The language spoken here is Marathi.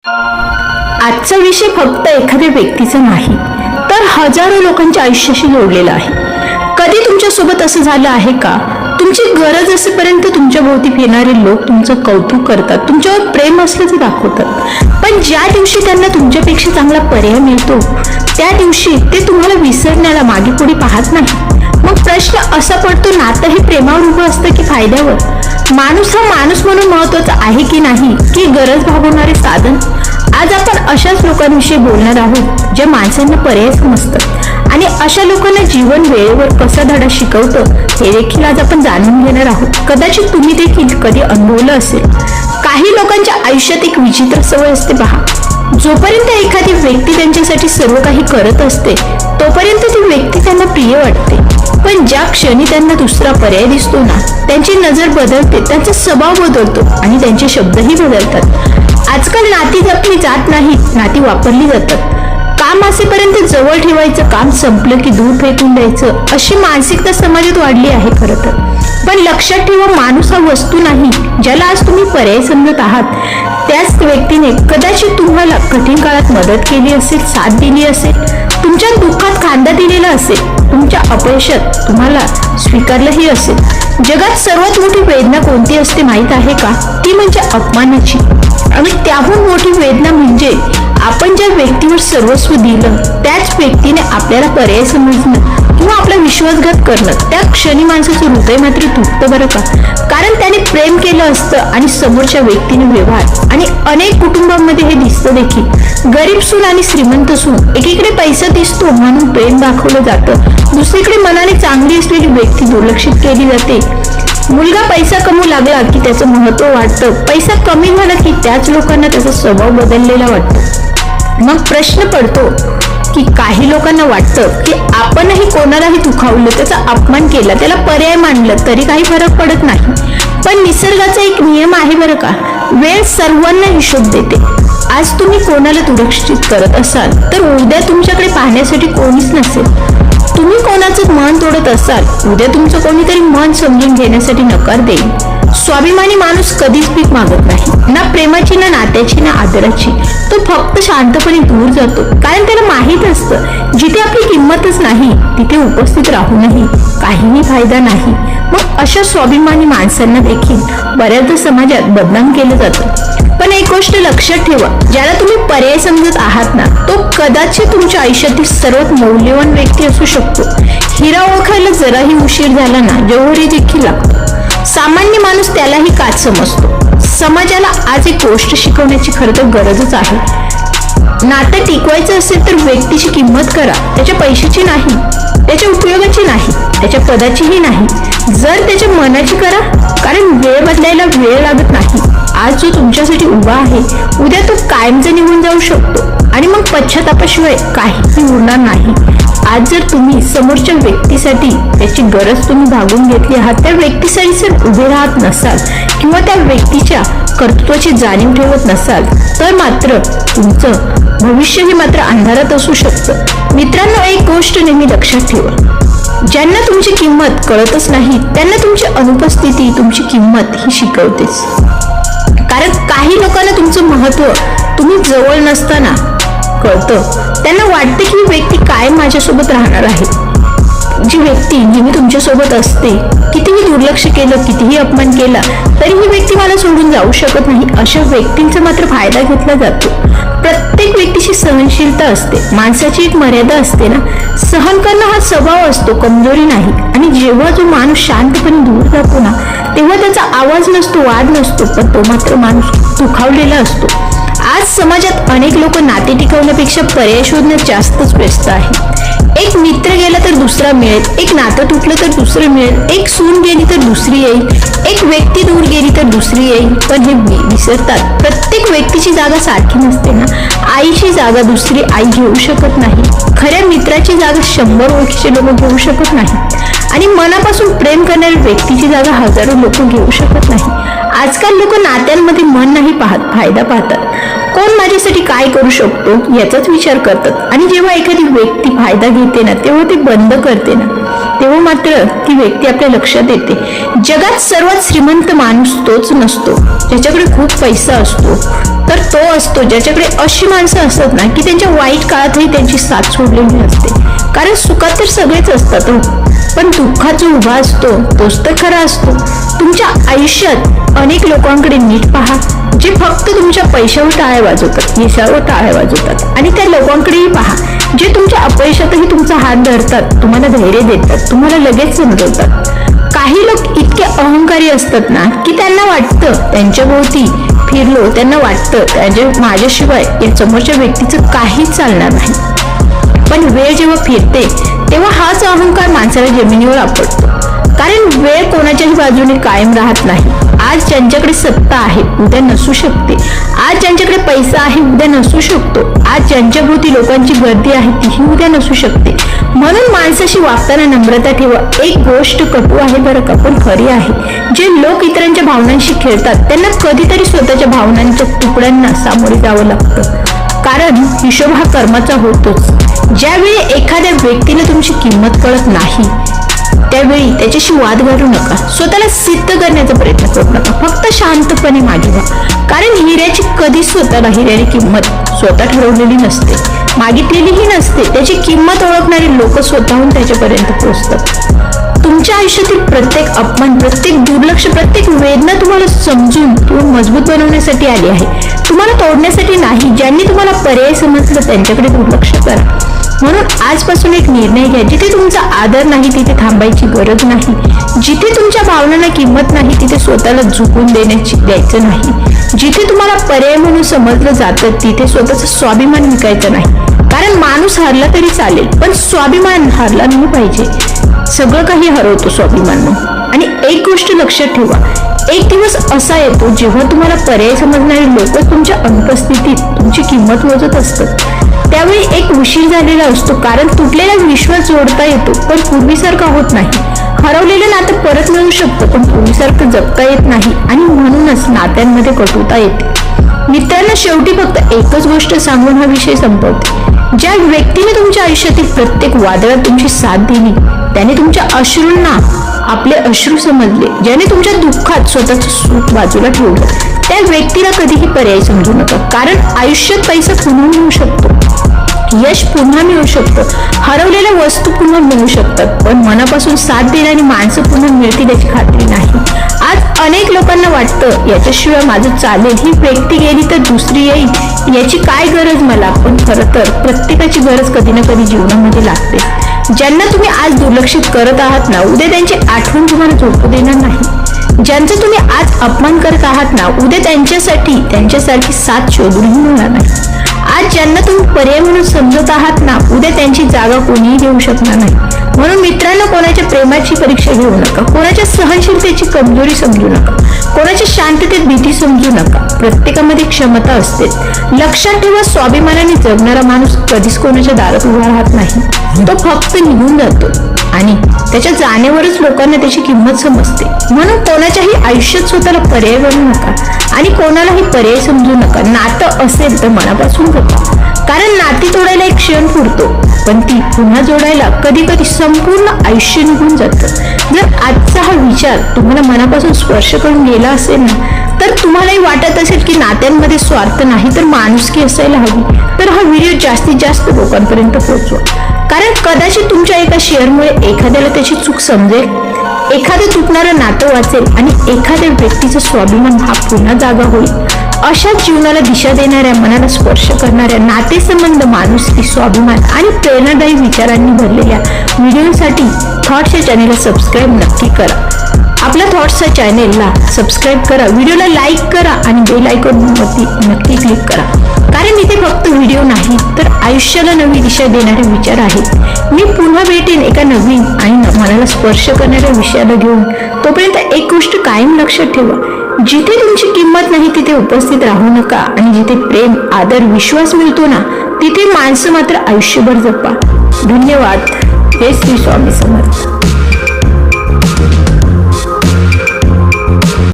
आजचा विषय फक्त एखाद्या व्यक्तीचा नाही, तर हजारो लोकांच्या आयुष्याशी जोडलेला आहे. कधी तुमच्यासोबत असं झालं आहे का? तुमची गरज असेपर्यंत तुमच्या भोवती फिरणारे लोक तुमचं कौतुक करतात, तुमच्यावर प्रेम असल्याचं दाखवतात, पण ज्या दिवशी त्यांना तुमच्यापेक्षा चांगला पर्याय मिळतो त्या दिवशी ते तुम्हाला विसरण्याला मागे पुढे पाहत नाही. मग प्रश्न असा पडतो, नातं हे प्रेमावर उभं असतं की फायद्यावर? माणूस हा माणूस म्हणून महत्वाचा आहे की नाही, की गरज भागवणारे साधन? आज आपण अशाच लोकांविषयी बोलणार आहोत जे माणसांना पर्याय समजतात आणि अशा लोकांना जीवन वेळेवर कसा धडा शिकवतं हे देखील आज आपण जाणून घेणार आहोत. कदाचित तुम्ही देखील कधी अनुभवलं असेल. काही लोकांच्या आयुष्यात एक विचित्र सवय असते पहा. जोपर्यंत एखादी व्यक्ती त्यांच्यासाठी सर्व काही करत असते तोपर्यंत ती व्यक्ती त्यांना प्रिय वाटते, पण ज्या क्षणी त्यांना दुसरा पर्याय दिसतो ना, त्यांची नजर बदलते, त्यांचा स्वभाव बदलतो आणि त्यांचे शब्दही बदलतात. आजकाल नाती जपली जात नाहीत, नाती वापरली जातात. काम असेपर्यंत जवळ ठेवायचं, काम संपलं की दूर फेकून द्यायचं, अशी मानसिकता समाजात वाढली आहे खरं तर. पण लक्षात ठेवा, माणूस हा वस्तू नाही. ज्याला आज तुम्ही पर्याय समजत आहात त्याच व्यक्तीने कदाचित तुम्हाला कठीण काळात मदत केली असेल, साथ दिली असेल, तुमच्या दुःखात खांदा दिलेला असेल, तुमच्या अपयशात तुम्हाला स्वीकारलंही असेल. जगात सर्वात मोठी वेदना कोणती असते माहीत आहे का? ती म्हणजे अपमानाची. आणि त्याहून मोठी वेदना म्हणजे आपण ज्या व्यक्तीवर सर्वस्व दिलं त्याच व्यक्तीने आपल्याला पर्याय समजणं किंवा आपला विश्वासघात करणं. त्या क्षणी माणसाचं हृदय मात्र तुटतं बरं का, कारण त्याने प्रेम केलं असतं आणि समोरच्या व्यक्तीने व्यवहार. आणि अनेक कुटुंबांमध्ये हे दिसतं देखील. गरीब सून आणि श्रीमंत सून, एकीकडे पैसा दिसतो म्हणून प्रेम दाखवलं जातं, दुसरीकडे मनाने चांगली असलेली व्यक्ती दुर्लक्षित केली जाते. मुलगा पैसा कमवू लागला की त्याचं महत्व वाटतं, पैसा कमी झाला की त्याच लोकांना त्याचा स्वभाव बदललेला वाटतो. मग प्रश्न पडतो की काही लोकांना वाटतं की आपणही कोणालाही दुखावलं, त्याचा अपमान केला, त्याला पर्याय मांडलं तरी काही फरक पडत नाही. पण निसर्गाचा एक नियम आहे बरं का, वेळ सर्वांना हिशोब देते. आज तुम्ही कोणाला दुर्लक्षित करत असाल तर उद्या तुमच्याकडे पाहण्यासाठी कोणीच नसेल. तुम्ही कोणाचं मन तोडत असाल, उद्या तुमचं कोणीतरी मन समजून घेण्यासाठी नकार देईल. स्वाभिमानी माणूस कधीच भीक मागत नाही, ना प्रेमाची, ना नात्याची, ना आदराची. तो फक्त शांतपणे दूर जातो, कारण त्याला माहीत असतं जिथे आपली किंमतच नाही तिथे उपस्थित राहूनही काहीही फायदा नाही. मग अशा स्वाभिमानी माणसांना देखील बऱ्याचदा समाजात बदनाम केलं जातं. पण एक गोष्ट लक्षात ठेवा, ज्याला तुम्ही पर्याय समजत आहात ना, तो कदाचित तुमच्या आयुष्यातील सर्वात मौल्यवान व्यक्ती असू शकतो. हिरा ओळखायला जराही उशीर झाला ना, जौहरी देखील लागतो. सामान्य माणूस त्यालाही काच समजतो. समाजाला आज एक गोष्ट शिकवण्याची खरं तर गरजच आहे. नातं टिकवायचं असेल तर व्यक्तीची किंमत करा, त्याच्या पैशाची नाही, त्याच्या उपयोगाची नाही, त्याच्या पदाचीही नाही, जर त्याच्या मनाची करा. कारण वेळ बदलायला वेळ लागत नाही. आज जो तुमच्यासाठी उभा आहे उद्या तो कायमचा निघून जाऊ शकतो आणि मग पश्चातापाशिवाय काहीही उरणार नाही. आज जर तुम्ही समोरच्या व्यक्तीसाठी त्याची गरज तुम्ही भागून घेतली आहात, त्या व्यक्तीसाठी जर उभे राहत नसाल किंवा त्या व्यक्तीच्या कर्तृत्वाची जाणीव ठेवत नसाल तर मात्र तुमचं भविष्य हे मात्र अंधारात असू शकतं. मित्रांनो, एक गोष्ट नेहमी लक्षात ठेवा, ज्यांना तुमची किंमत कळतच नाही त्यांना तुमची अनुपस्थिती, तुमची किंमत ही शिकवतेच. कारण काही लोकांना तुमचं महत्व तुम्ही जवळ नसताना कळतं. त्यांना वाटते की ही व्यक्ती कायम माझ्यासोबत राहणार आहे. जी व्यक्ती नेहमी तुमच्यासोबत असते, कितीही दुर्लक्ष केलं, कितीही अपमान केला तरी ही व्यक्ती मला सोडून जाऊ शकत नाही, अशा व्यक्तींचा मात्र फायदा घेतला जातो. प्रत्येक व्यक्तीची सहनशीलता असते, माणसाची एक मर्यादा असते ना. सहन करणं हा स्वभाव असतो, कमजोरी नाही. आणि जेव्हा जो माणूस शांतपणे दूर जातो ना, तेव्हा त्याचा आवाज नसतो, वाद नसतो, पण तो मात्र माणूस दुखावलेला असतो. आज समाजात अनेक लोक नाते टिकवण्यापेक्षा पर्याय शोधण्यात जास्तच व्यस्त आहे. एक मित्र गेला तर दुसरा मिळेल, एक नातं तुटलं तर दुसरं मिळेल, एक सून गेली तर दुसरी येईल, एक व्यक्ती दूर गेली तर दुसरी येईल. पण हे विसरतात, प्रत्येक व्यक्तीची जागा सारखी नसते ना. आईची जागा दुसरी आई घेऊ शकत नाही, खऱ्या मित्राची जागा 100 ओळखीचे लोक घेऊ शकत नाही, आणि मनापासून प्रेम करणाऱ्या व्यक्तीची जागा हजारो लोक घेऊ शकत नाही. आजकाल लोक नात्यांमध्ये मन नाही पाहत, फायदा पाहतात. कोण माझ्यासाठी काय करू शकतो याचाच विचार करतात. आणि जेव्हा एखादी व्यक्ती फायदा घेते ना, तेव्हा ते बंद करते ना, तेव्हा तेव्हा मात्र ती व्यक्ती आपल्या लक्षात येते. जगात सर्वात श्रीमंत माणूस तोच नसतो ज्याच्याकडे खूप पैसा असतो, तर तो असतो ज्याच्याकडे अशी माणसं असतात ना की त्यांच्या वाईट काळातही त्यांची साथ सोडलेली असते. कारण सुखात तर सगळेच असतात पण दुःखात जो उभा असतो तोच तर खरा असतो. तुमच्या आयुष्यात अनेक लोकांकडे नीट पहा जे फक्त तुमच्या पैशावर टाळ्या वाजवतात, यशावर टाळ्या वाजवतात. आणि त्या लोकांकडेही पहा जे तुमच्या अपयशातही तुमचा हात धरतात, तुम्हाला धैर्य देतात, तुम्हाला लगेच समजवतात. काही लोक इतके अहंकारी असतात ना की त्यांना वाटतं त्यांच्या भोवती फिरलो त्यांना वाटतं माझ्याशिवाय या समोरच्या व्यक्तीचं काहीच चालणार नाही. पण वेळ जेव्हा फिरते तेव्हा हाच अहंकार माणसाला जमिनीवर आपटतो. कारण वेळ कोणाच्याही बाजूने कायम राहत नाही. आज ज्यांच्याकडे सत्ता आहे उद्या नसू शकते, आज ज्यांच्याकडे पैसा आहे उद्या नसू शकतो, आज ज्यांच्या भोवती लोकांची गर्दी आहे तीही उद्या नसू शकते. म्हणून माणसाशी वागताना नम्रता ठेवा. एक गोष्ट कटू आहे बरं का, पण खरी आहे. जे लोक इतरांच्या भावनांशी खेळतात त्यांना कधीतरी स्वतःच्या भावनांच्या तुकड्यांना सामोरे जावं लागतं. कारण हिशोब हा कर्माचा होतोच. ज्यावेळी एखाद्या व्यक्तीला तुमची किंमत कळत नाही त्यावेळी त्याच्याशी वाद घालू नका, स्वतःला सिद्ध करण्याचा प्रयत्न करू नका, फक्त शांतपणे मागे व्हा. कारण हिऱ्याची कधीच स्वतःला हिऱ्याची किंमत स्वतः ठरवलेली नसते, मागितलेलीही नसते. त्याची किंमत ओळखणारी लोक स्वतःहून त्याच्यापर्यंत पोहोचतात. तुमच्या आयुष्यातील प्रत्येक अपमान, प्रत्येक दुर्लक्ष, प्रत्येक वेदना तुम्हाला समजून किंवा मजबूत बनवण्यासाठी आली आहे, तुम्हाला तोडण्यासाठी नाही. ज्यांनी तुम्हाला पर्याय समजलं त्यांच्याकडे दुर्लक्ष करा. म्हणून आजपासून एक निर्णय घ्या, जिथे तुमचा आदर नाही तिथे थांबायची गरज नाही, जिथे तुमच्या भावनांना किंमत नाही तिथे स्वतःला झुकून द्यायचं नाही, जिथे तुम्हाला पर्याय म्हणून समजलं जातं तिथे स्वतःचा स्वाभिमान विकायचा नाही. कारण माणूस हरला तरी चालेल पण स्वाभिमान हरला नाही पाहिजे. सगळं काही हरवतो स्वाभिमान. आणि एक गोष्ट लक्षात ठेवा, एक दिवस असा येतो जेव्हा तुम्हाला पर्याय समजणारे लोक तुमच्या अनुपस्थितीत तुमची किंमत मोजत असतात. त्यावेळी एक उशीर झालेला असतो. कारण तुटलेला विश्वास जोडता येतो पण पूर्वीसारखा होत नाही. हरवलेलं नातं परत मिळू शकतं पण पूर्वीसारखं जगता येत नाही. आणि म्हणूनच नात्यांमध्ये कटुता येते. मित्रांना शेवटी फक्त एकच गोष्ट सांगून हा विषय संपवते. ज्या व्यक्तीने तुमच्या आयुष्यातील प्रत्येक वादळात तुमची साथ दिली त्याने तुमच्या अश्रूंना आपले अश्रू समजले, ज्याने तुमच्या दुःखात स्वतःचं सुख बाजूला ठेवलं त्या व्यक्तीला कधीही पर्याय समजू नका. कारण आयुष्यात पैसा पुन्हा मिळू शकतो, यश पुन्हा मिळू शकतं, हरवलेल्या वस्तू पुन्हा मिळू शकतात, पण मनापासून साथ देणारी माणसं पुन्हा मिळतील याची खात्री नाही. आज अनेक लोकांना वाटतं याच्याशिवाय माझं चालेल, ही व्यक्ती गेली तर दुसरी येईल, याची काय गरज मला. पण खरं तर प्रत्येकाची गरज कधी ना कधी जीवनामध्ये लागते. ज्यांना तुम्ही आज दुर्लक्षित करत आहात ना उद्या त्यांची आठवण तुम्हाला झोपू देणार नाही. ज्यांचा तुम्ही आज अपमान करत आहात ना उद्या त्यांच्यासारखी साथ शोधूनही मिळणार नाही. आज ज्यांना तुम्ही पर्याय म्हणून समजत आहात ना उद्या त्यांची जागा कोणीही घेऊ शकणार नाही. म्हणून मित्रांनो, कोणाच्या प्रेमाची परीक्षा घेऊ नका, कोणाच्या सहनशीलतेची कमजोरी समजू नका, कोणाच्या शांततेत भीती समजू नका. प्रत्येकामध्ये क्षमता असते. लक्षात ठेवा, स्वाभिमानाने जगणारा माणूस कधीच कोणाच्या दारात उभा राहत नाही, तो फक्त निघून जातो आणि त्याच्या जाणीवरच लोकांना त्याची किंमत समजते. म्हणून कोणाच्याही आयुष्यात स्वतःला पर्याय बनवू नका आणि कोणालाही पर्याय समजू नका. नातं असेल तर मनापासून जपा, कारण नाती तोडायला एक क्षण पुरतो पण ती पुन्हा जोडायला कधी कधी संपूर्ण आयुष्य निघून जातं. जर आजचा हा विचार तुम्हाला मनापासून स्पर्श करून गेला असेल ना तर तुम्हालाही वाटत असेल की नात्यांमध्ये स्वार्थ नाही तर माणुसकी असायला हवी, तर हा व्हिडिओ जास्तीत जास्त लोकांपर्यंत पोहोचवा. कारण कदाचित तुमच्या एका शेअरमुळे एखाद्याला त्याची चूक समजेल, एखादं तुटणारं नातं वाचेल आणि एखाद्या व्यक्तीचा स्वाभिमान हा पुन्हा जागा होईल. अशा जीवनाला दिशा देणाऱ्या, मनाला स्पर्श करणाऱ्या, नातेसंबंध, माणुसकी, स्वाभिमान आणि प्रेरणादायी विचारांनी भरलेल्या व्हिडिओसाठी थॉट्स या चॅनेलला सबस्क्राईब नक्की करा. आपल्या थॉट्सच्या चॅनेलला सबस्क्राईब करा, व्हिडिओला लाईक करा आणि बेल आयकॉनवरती नक्की क्लिक करा. कारण इथे फक्त व्हिडिओ नाही तर आयुष्याला नवी दिशा देणारे विचार आहेत. मी पुन्हा भेटेन एका नवीन आणि मनाला स्पर्श करणाऱ्या विषयाला घेऊन. तोपर्यंत एक गोष्ट कायम लक्षात ठेवा, जिथे तुमची किंमत नाही तिथे उपस्थित राहू नका आणि जिथे प्रेम, आदर, विश्वास मिळतो ना तिथे माणसं मात्र आयुष्यभर जपा. धन्यवाद. हे श्री स्वामी समर्थ.